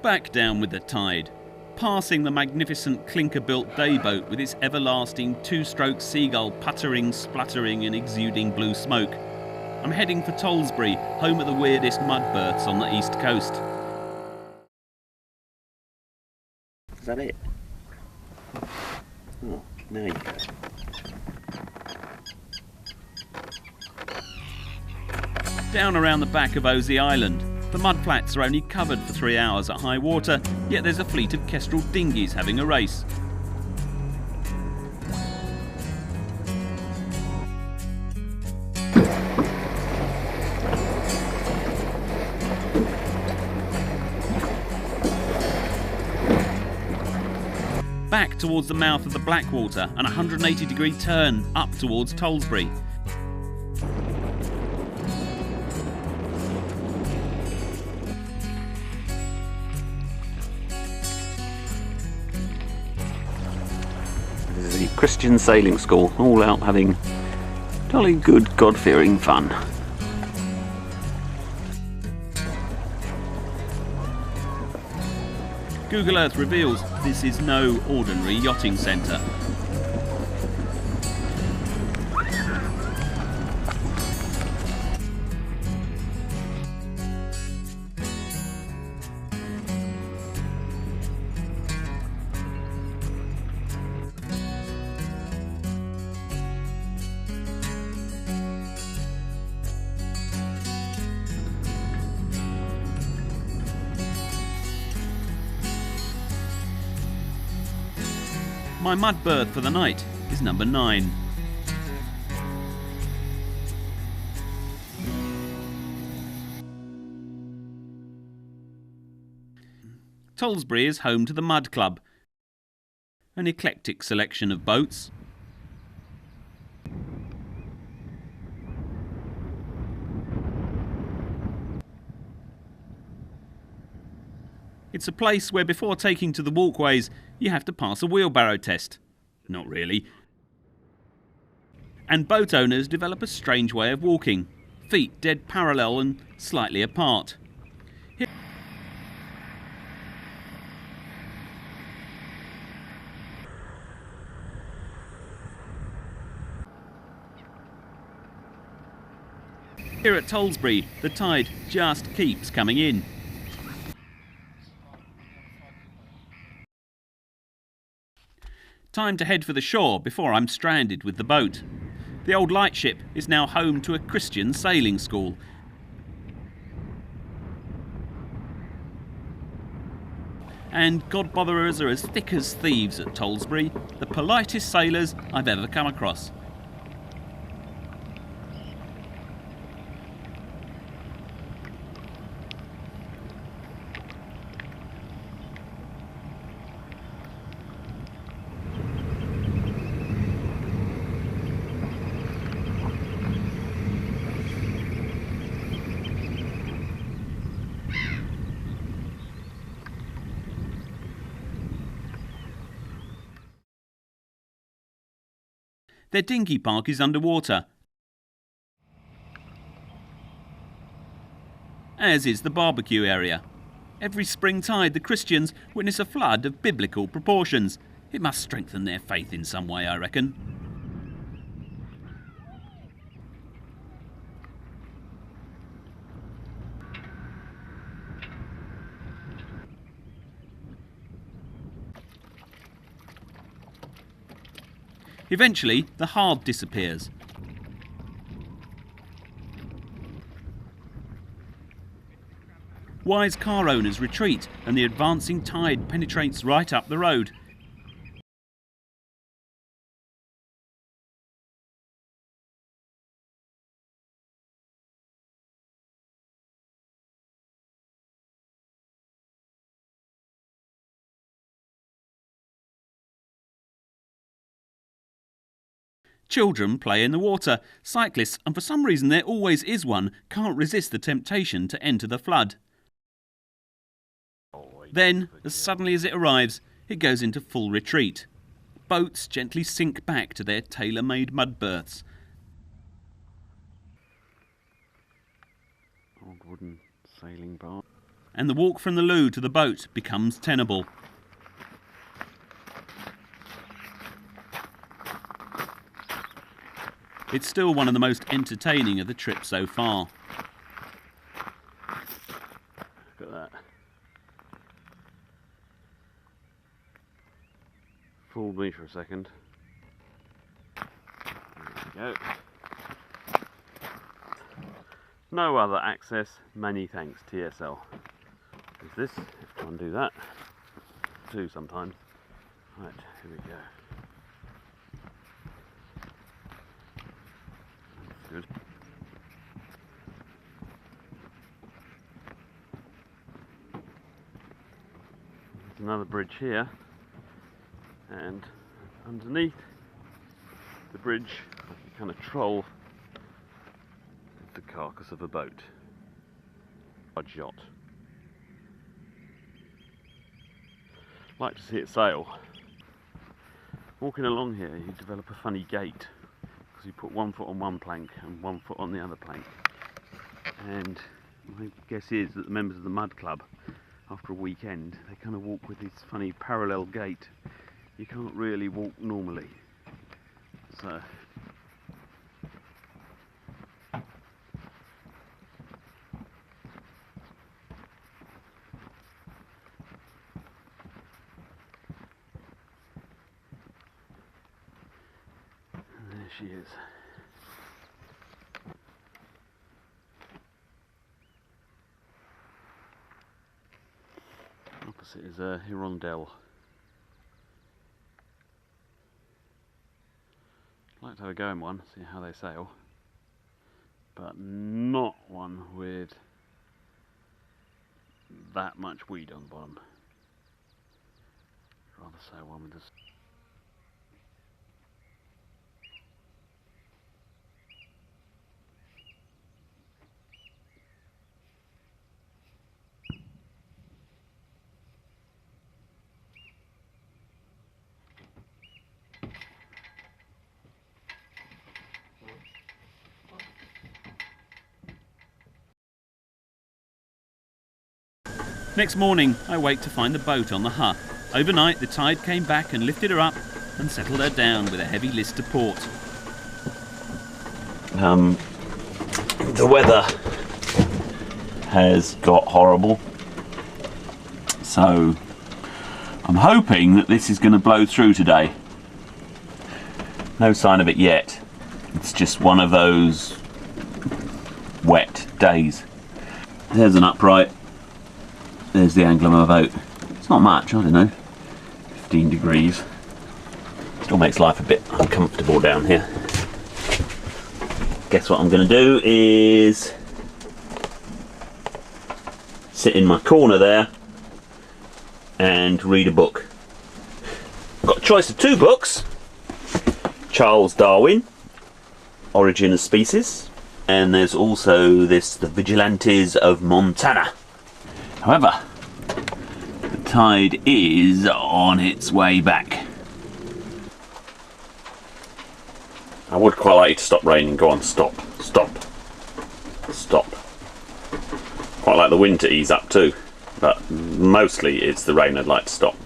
Back down with the tide, passing the magnificent clinker-built dayboat with its everlasting two-stroke seagull puttering, spluttering and exuding blue smoke. I'm heading for Tollesbury, home of the weirdest mud berths on the east coast. Is that it? Oh, there you go. Down around the back of Osey Island, the mudflats are only covered for 3 hours at high water, yet there's a fleet of kestrel dinghies having a race. Back towards the mouth of the Blackwater and a 180-degree turn up towards Tollesbury. This is the Christian sailing school, all out having jolly good God-fearing fun. Google Earth reveals this is no ordinary yachting centre. My mud berth for the night is number 9. Tollesbury is home to the Mud Club, an eclectic selection of boats. It's a place where before taking to the walkways you have to pass a wheelbarrow test. Not really. And boat owners develop a strange way of walking, feet dead parallel and slightly apart. Here at Tollesbury, the tide just keeps coming in. Time to head for the shore before I'm stranded with the boat. The old lightship is now home to a Christian sailing school. And godbotherers are as thick as thieves at Tollesbury, the politest sailors I've ever come across. Their dinghy park is underwater, as is the barbecue area. Every spring tide the Christians witness a flood of biblical proportions. It must strengthen their faith in some way, I reckon. Eventually, the hard disappears. Wise car owners retreat and the advancing tide penetrates right up the road. Children play in the water. Cyclists, and for some reason there always is one, can't resist the temptation to enter the flood. Then, as suddenly as it arrives, it goes into full retreat. Boats gently sink back to their tailor-made mud berths. Old wooden sailing barge. and the walk from the loo to the boat becomes tenable. It's still one of the most entertaining of the trip so far. Look at that. Fooled me for a second. There we go. No other access, many thanks TSL. Is this, if I try and do that, too sometimes. Right, here we go. That's good. There's another bridge here, and underneath the bridge, like a kind of troll, the carcass of a boat, a yacht. Like to see it sail. Walking along here, you develop a funny gait because you put one foot on one plank and one foot on the other plank. And my guess is that the members of the Mud Club, after a weekend, they kind of walk with this funny parallel gait. You can't really walk normally. So. There she is. Opposite is a Hirondelle. I'd like to have a go in one, see how they sail, but not one with that much weed on the bottom. I'd rather sail one with this. Next morning, I wake to find the boat on the Huh. Overnight, the tide came back and lifted her up and settled her down with a heavy list to port. The weather has got horrible, so I'm hoping that this is going to blow through today. No sign of it yet. It's just one of those wet days. There's an upright. There's the angle of my boat. It's not much, I don't know, 15 degrees. Still makes life a bit uncomfortable down here. Guess what I'm going to do is sit in my corner there and read a book. I've got a choice of two books. Charles Darwin, Origin of Species, and there's also this, The Vigilantes of Montana. However, the tide is on its way back. I would quite like you to stop raining. Go on, stop, stop, stop. Quite like the wind to ease up too, but mostly it's the rain I'd like to stop.